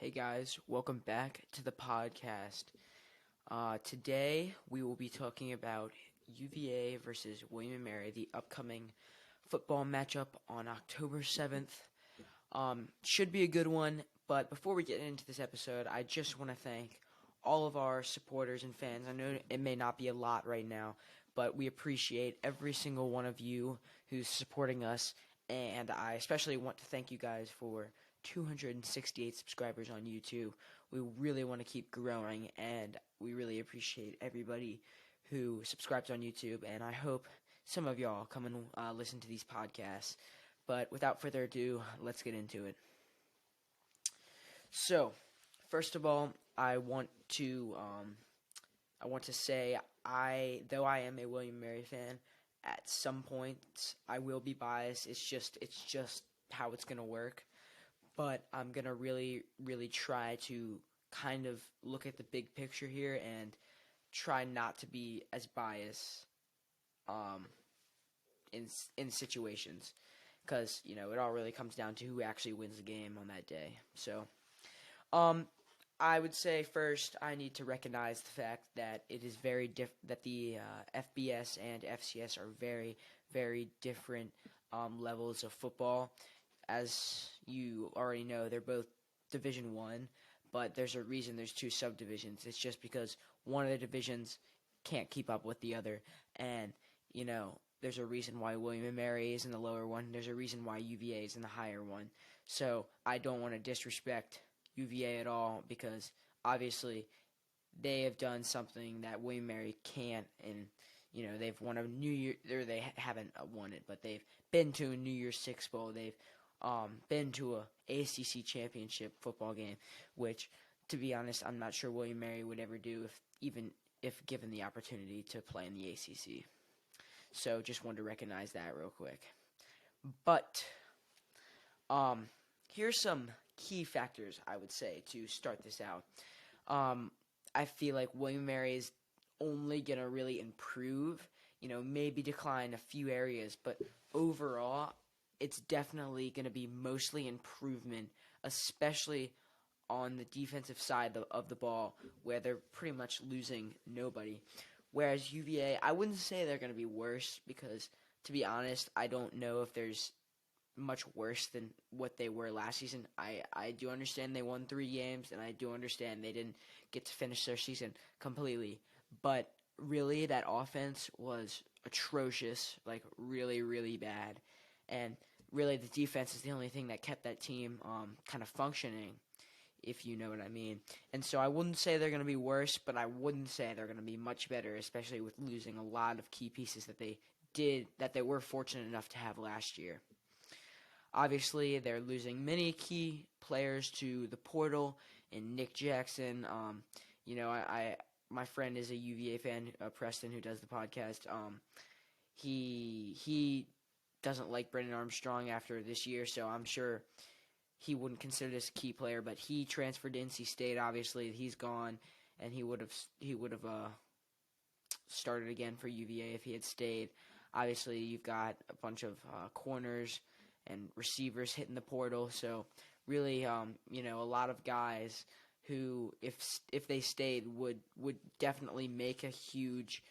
Hey guys, welcome back to the podcast. Today we will be talking about UVA versus William & Mary, the upcoming football matchup on October 7th. Should be a good one, but before we get into this episode, I just want to thank all of our supporters and fans. I know it may not be a lot right now, but we appreciate every single one of you who's supporting us, and I especially want to thank you guys for 268 subscribers on YouTube. We really want to keep growing, and we really appreciate everybody who subscribes on YouTube, and I hope some of y'all come and listen to these podcasts. But without further ado, let's get into it. So, first of all, I want to say though I am a William & Mary fan, at some points I will be biased. It's just how it's gonna work. But I'm going to really try to kind of look at the big picture here and try not to be as biased in situations. Because, it all really comes down to who actually wins the game on that day. So, I would say first I need to recognize the fact that it is that the FBS and FCS are very, very different levels of football. As you already know, they're both Division I, but there's a reason there's two subdivisions. It's just because one of the divisions can't keep up with the other, and, there's a reason why William & Mary is in the lower one. There's a reason why UVA is in the higher one. So I don't want to disrespect UVA at all because, obviously, they have done something that William & Mary can't, and they've won a New Year, or they haven't won it, but they've been to a New Year's Six Bowl. They've been to a ACC championship football game, which, to be honest, I'm not sure William & Mary would ever do if given the opportunity to play in the ACC. So just wanted to recognize that real quick. But here's some key factors I would say to start this out. I feel like William & Mary is only going to really improve, maybe decline a few areas, but overall, it's definitely going to be mostly improvement, especially on the defensive side of the ball, where they're pretty much losing nobody. Whereas UVA, I wouldn't say they're going to be worse because, to be honest, I don't know if there's much worse than what they were last season. I do understand they won 3 games, and I do understand they didn't get to finish their season completely. But really, that offense was atrocious, like really, really bad. And really, the defense is the only thing that kept that team kind of functioning, if you know what I mean. And so I wouldn't say they're going to be worse, but I wouldn't say they're going to be much better, especially with losing a lot of key pieces that they were fortunate enough to have last year. Obviously, they're losing many key players to the portal, and Nick Jackson. My friend is a UVA fan, Preston, who does the podcast. He doesn't like Brennan Armstrong after this year, so I'm sure he wouldn't consider this a key player. But he transferred to NC State. Obviously, he's gone, and he would have started again for UVA if he had stayed. Obviously, you've got a bunch of corners and receivers hitting the portal, so really, a lot of guys who, if they stayed, would definitely make a huge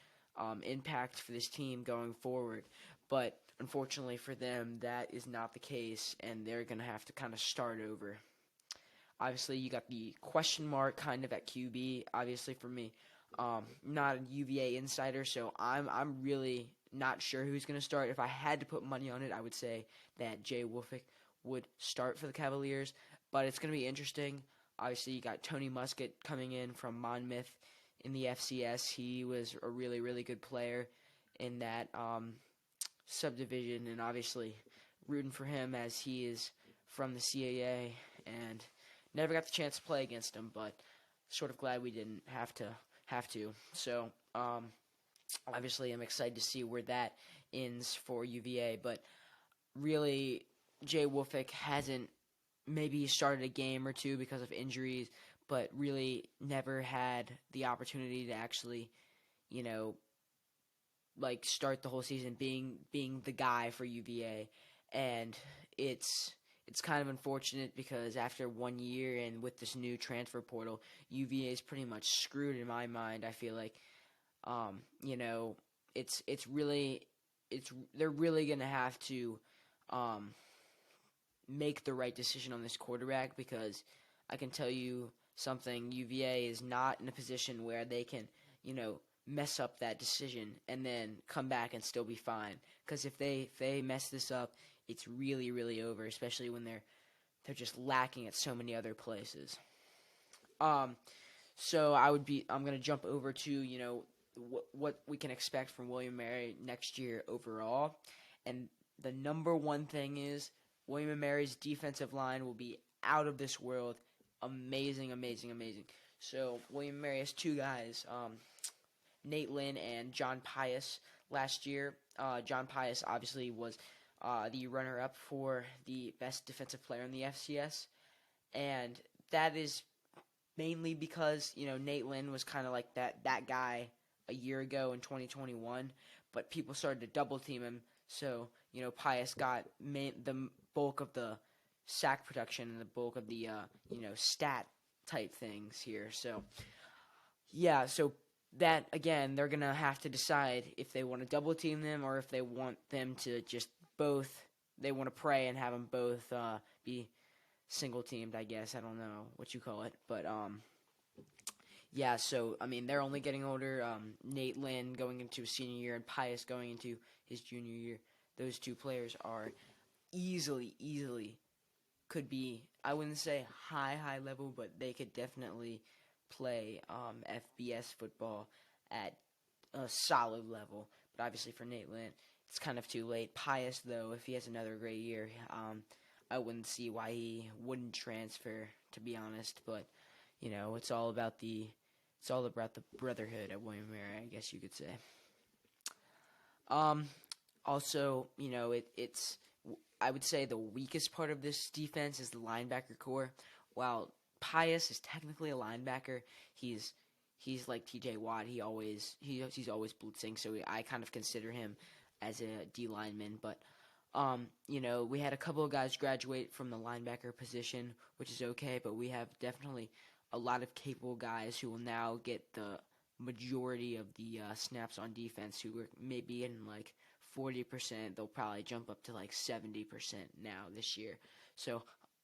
impact for this team going forward. But unfortunately for them, that is not the case, and they're going to have to kind of start over. Obviously, you got the question mark kind of at QB. Obviously, for me, not a UVA insider, so I'm really not sure who's going to start. If I had to put money on it, I would say that Jay Wolfick would start for the Cavaliers, but it's going to be interesting. Obviously, you got Tony Muskett coming in from Monmouth in the FCS. He was a really, really good player in that subdivision, and obviously rooting for him as he is from the CAA and never got the chance to play against him, but sort of glad we didn't have to. So obviously I'm excited to see where that ends for UVA, but really Jay Wolfick hasn't maybe started a game or two because of injuries, but really never had the opportunity to actually, start the whole season being the guy for UVA, and it's it's kind of unfortunate because after 1 year and with this new transfer portal, UVA is pretty much screwed in my mind. I feel like, you know, it's really they're really gonna have to um, make the right decision on this quarterback because I can tell you something. UVA is not in a position where they can, mess up that decision and then come back and still be fine. Because if they mess this up, it's really really over. Especially when they're just lacking at so many other places. Um, so I'm gonna jump over to what we can expect from William Mary next year overall, and the number one thing is William and Mary's defensive line will be out of this world, amazing, amazing, amazing. So William and Mary has two guys, Nate Lynn and John Pius. Last year, John Pius obviously was the runner-up for the best defensive player in the FCS, and that is mainly because Nate Lynn was kind of like that guy a year ago in 2021, but people started to double team him. So Pius got the bulk of the sack production and the bulk of the stat type things here. So yeah, so that again, they're gonna have to decide if they want to double team them or if they want them to just both. They want to pray and have them both be single teamed. I guess I don't know what you call it, but yeah, so, I mean, they're only getting older. Nate Lynn going into his senior year and Pius going into his junior year. Those two players are easily could be, I wouldn't say high level, but they could definitely play FBS football at a solid level. But obviously for Nate Lynn, it's kind of too late. Pius, though, if he has another great year, I wouldn't see why he wouldn't transfer, to be honest. But, it's all about the brotherhood at William & Mary, I guess you could say. Also, it's I would say the weakest part of this defense is the linebacker core. While Pius is technically a linebacker, he's like T.J. Watt. He's always blitzing, so I kind of consider him as a D lineman. But we had a couple of guys graduate from the linebacker position, which is okay. But we have definitely a lot of capable guys who will now get the majority of the snaps on defense, who were maybe in like 40%. They'll probably jump up to like 70% now this year. So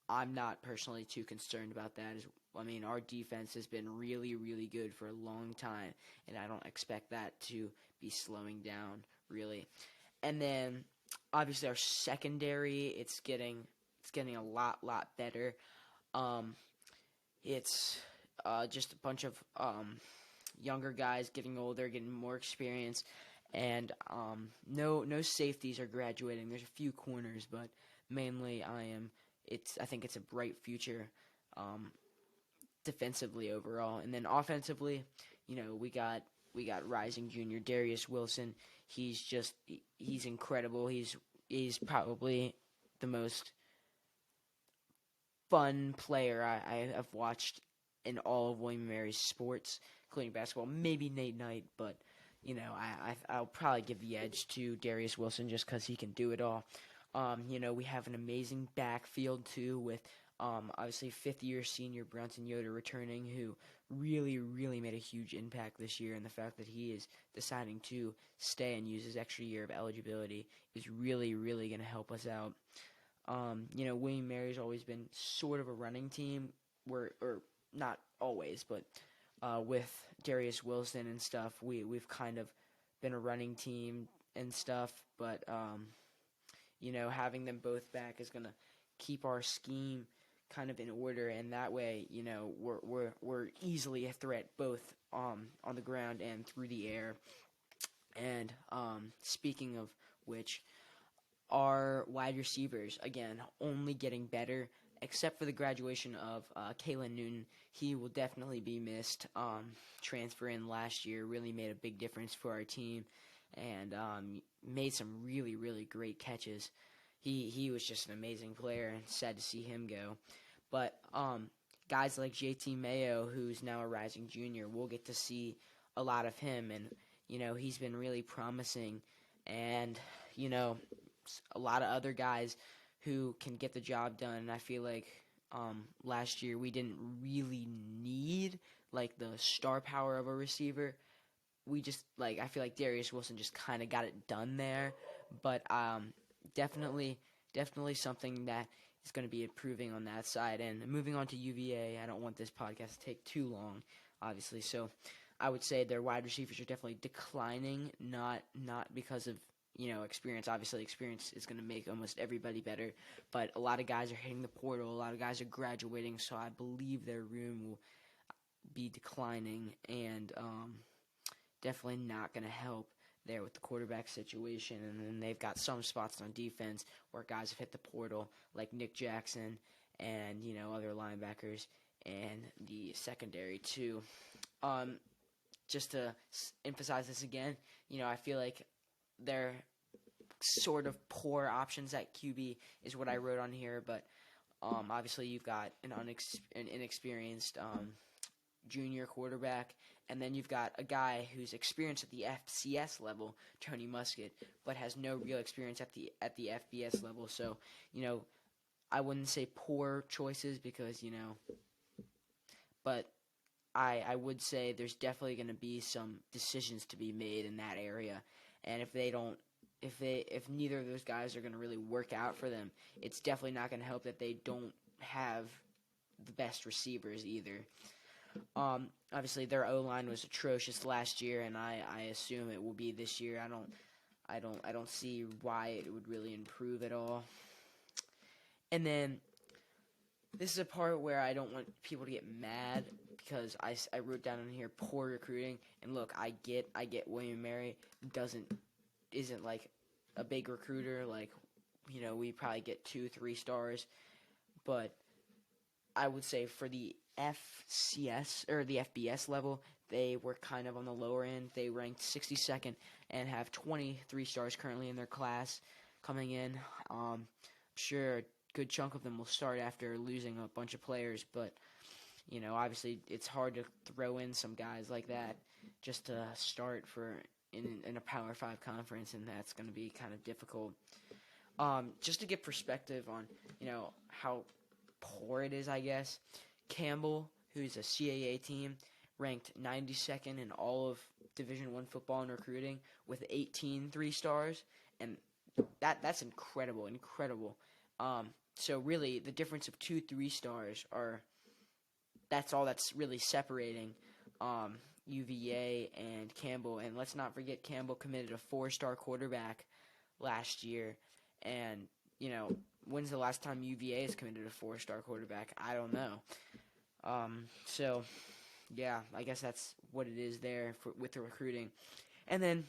I'm not personally too concerned about that. I mean, our defense has been really, really good for a long time, and I don't expect that to be slowing down, really. And then, obviously, our secondary, it's getting a lot better. It's just a bunch of younger guys getting older, getting more experience, and no safeties are graduating. There's a few corners, but mainly I think it's a bright future defensively overall. And then offensively, we got rising junior Darius Wilson. He's incredible. He's probably the most fun player I have watched in all of William & Mary's sports, including basketball. Maybe Nate Knight, but I'll probably give the edge to Darius Wilson just because he can do it all. We have an amazing backfield too with obviously fifth-year senior Bronson Yoder returning, who really made a huge impact this year, and the fact that he is deciding to stay and use his extra year of eligibility is really going to help us out. William Mary's always been sort of a running team, or not always, but with Darius Wilson and stuff, we've kind of been a running team and stuff. But having them both back is gonna keep our scheme kind of in order, and that way, we're easily a threat both on the ground and through the air. And speaking of which, our wide receivers, again, only getting better, except for the graduation of Kalen Newton. He will definitely be missed. Transfer in last year really made a big difference for our team, and made some really great catches. He was just an amazing player, and sad to see him go. But guys like JT Mayo, who's now a rising junior, we'll get to see a lot of him, and he's been really promising. And a lot of other guys who can get the job done. And I feel like last year we didn't really need like the star power of a receiver. We just I feel like Darius Wilson just kind of got it done there, but definitely something that is going to be improving on that side. And moving on to UVA, I don't want this podcast to take too long, obviously. So I would say their wide receivers are definitely declining, not because of experience. Obviously, experience is going to make almost everybody better, but a lot of guys are hitting the portal. A lot of guys are graduating, so I believe their room will be declining, and definitely not going to help there with the quarterback situation. And then they've got some spots on defense where guys have hit the portal, like Nick Jackson and other linebackers, and the secondary too. Just to emphasize this again, I feel like they're sort of poor options at QB is what I wrote on here, but obviously you've got an inexperienced junior quarterback, and then you've got a guy who's experienced at the FCS level, Tony Muskett, but has no real experience at the FBS level. So, I wouldn't say poor choices because, but I would say there's definitely going to be some decisions to be made in that area. And if neither of those guys are going to really work out for them, it's definitely not going to help that they don't have the best receivers either. Obviously their O-line was atrocious last year, and I assume it will be this year. I don't see why it would really improve at all. And then this is a part where I don't want people to get mad because I wrote down in here poor recruiting. And look, I get William Mary isn't like a big recruiter. Like, we probably get 2-3 stars, but I would say for the FCS or the FBS level, they were kind of on the lower end. They ranked 62nd and have 23 stars currently in their class coming in. I'm sure a good chunk of them will start after losing a bunch of players, but obviously it's hard to throw in some guys like that just to start in a Power 5 conference, and that's going to be kind of difficult. Just to get perspective on how poor it is, I guess. Campbell, who's a CAA team, ranked 92nd in all of Division I football and recruiting with 18 3-stars, and that's incredible. So really, the difference of 2 3-stars that's all that's really separating UVA and Campbell. And let's not forget, Campbell committed a 4-star quarterback last year, and when's the last time UVA has committed a 4-star quarterback? I don't know. So, yeah, I guess that's what it is there with the recruiting. And then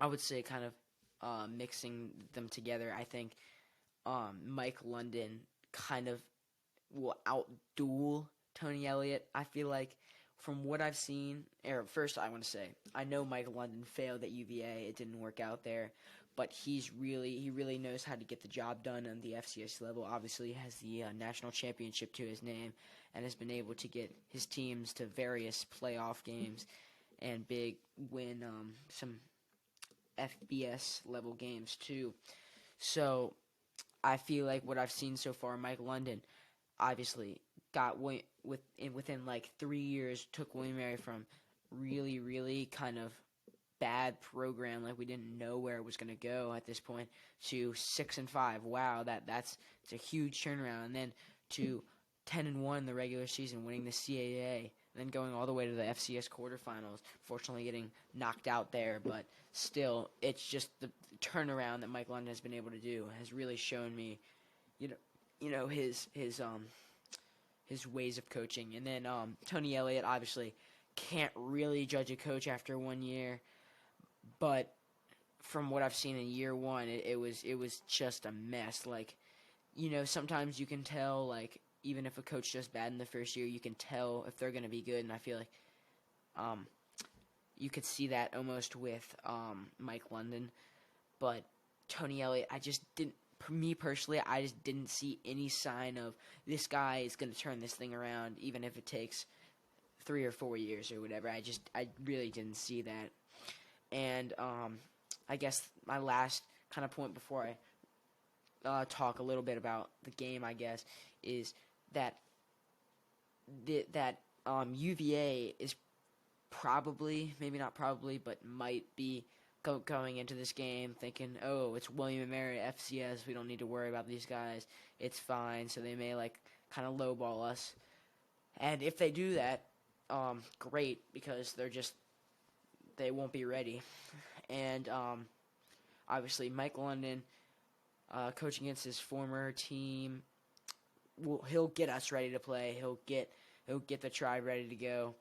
I would say kind of mixing them together, I think Mike London kind of will outduel Tony Elliott. I feel like from what I've seen, first I want to say, I know Mike London failed at UVA. It didn't work out there. But he really knows how to get the job done on the FCS level. Obviously, he has the national championship to his name and has been able to get his teams to various playoff games and win some FBS level games too. So I feel like what I've seen so far, Mike London obviously got within like 3 years, took William Mary from really kind of bad program, like we didn't know where it was going to go at this point, to 6-5. Wow, it's a huge turnaround. And then to 10-1 in the regular season, winning the CAA, and then going all the way to the FCS quarterfinals. Fortunately, getting knocked out there, but still, it's just the turnaround that Mike London has been able to do has really shown me, his ways of coaching. And then Tony Elliott obviously can't really judge a coach after 1 year. But from what I've seen in year one, it was just a mess. Like, sometimes you can tell, like, even if a coach does bad in the first year, you can tell if they're going to be good. And I feel like you could see that almost with Mike London. But Tony Elliott, I just didn't see any sign of this guy is going to turn this thing around, even if it takes 3 or 4 years or whatever. I really didn't see that. And I guess my last kind of point before I talk a little bit about the game, I guess, is that UVA is probably, maybe not probably, but might be going into this game thinking, oh, it's William & Mary FCS. We don't need to worry about these guys. It's fine. So they may kind of lowball us. And if they do that, great, because they won't be ready. And obviously Mike London, coaching against his former team, he'll get us ready to play. He'll get the tribe ready to go.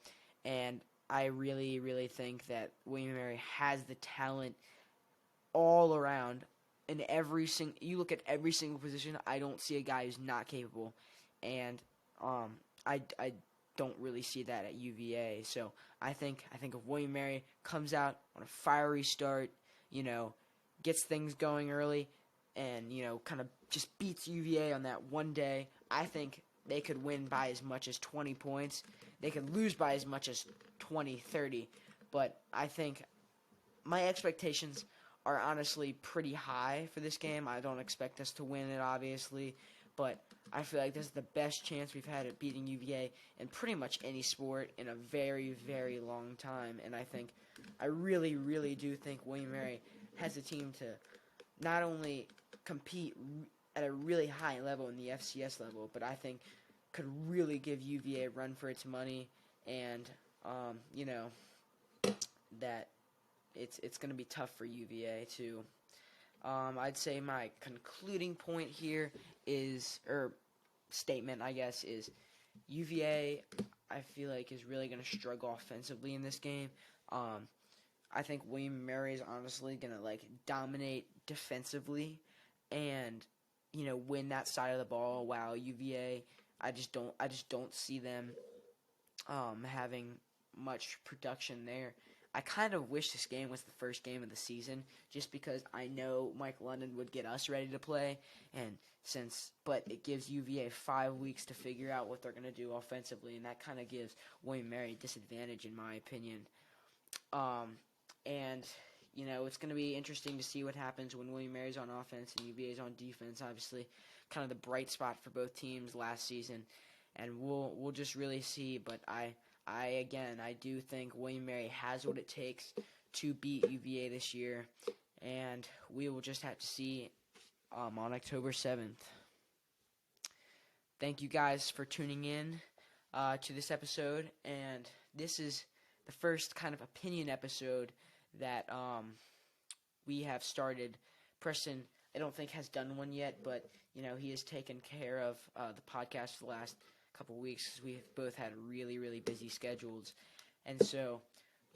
And I really, really think that William & Mary has the talent all around. You look at every single position, I don't see a guy who's not capable. And I don't really see that at UVA. So I think if William & Mary comes out on a fiery start, gets things going early, and kind of just beats UVA on that one day, I think they could win by as much as 20 points. They could lose by as much as 20, 30. But I think my expectations are honestly pretty high for this game. I don't expect us to win it, obviously. But I feel like this is the best chance we've had at beating UVA in pretty much any sport in a very, very long time. And I really, really do think William & Mary has a team to not only compete at a really high level in the FCS level, but I think could really give UVA a run for its money, and that it's going to be tough for UVA too. I'd say my concluding point here statement, I guess, is UVA, I feel like, is really going to struggle offensively in this game. I think William & Mary is honestly going to dominate defensively and win that side of the ball, while UVA, I just don't see them having much production there. I kind of wish this game was the first game of the season, just because I know Mike London would get us ready to play, but it gives UVA 5 weeks to figure out what they're going to do offensively, and that kind of gives William & Mary a disadvantage in my opinion. And it's going to be interesting to see what happens when William & Mary's on offense and UVA's on defense. Obviously, kind of the bright spot for both teams last season, and we'll just really see. But I do think William & Mary has what it takes to beat UVA this year, and we will just have to see on October 7th. Thank you guys for tuning in to this episode, and this is the first kind of opinion episode that we have started. Preston, I don't think, has done one yet, but he has taken care of the podcast for the last couple weeks, because we've both had really, really busy schedules, and so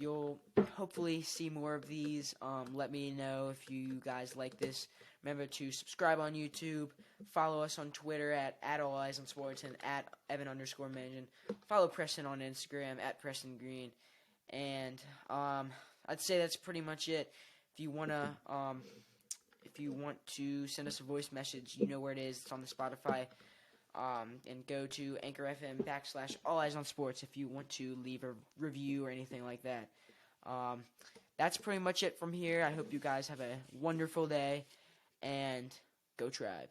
you'll hopefully see more of these. Let me know if you guys like this. Remember to subscribe on YouTube, follow us on Twitter at All Eyes on Sports and at Evan_Mangin. Follow Preston on Instagram at Preston Green, and I'd say that's pretty much it. If you want to send us a voice message, you know where it is. It's on the Spotify. And go to Anchor FM /All Eyes on Sports if you want to leave a review or anything like that. That's pretty much it from here. I hope you guys have a wonderful day, and go Tribe.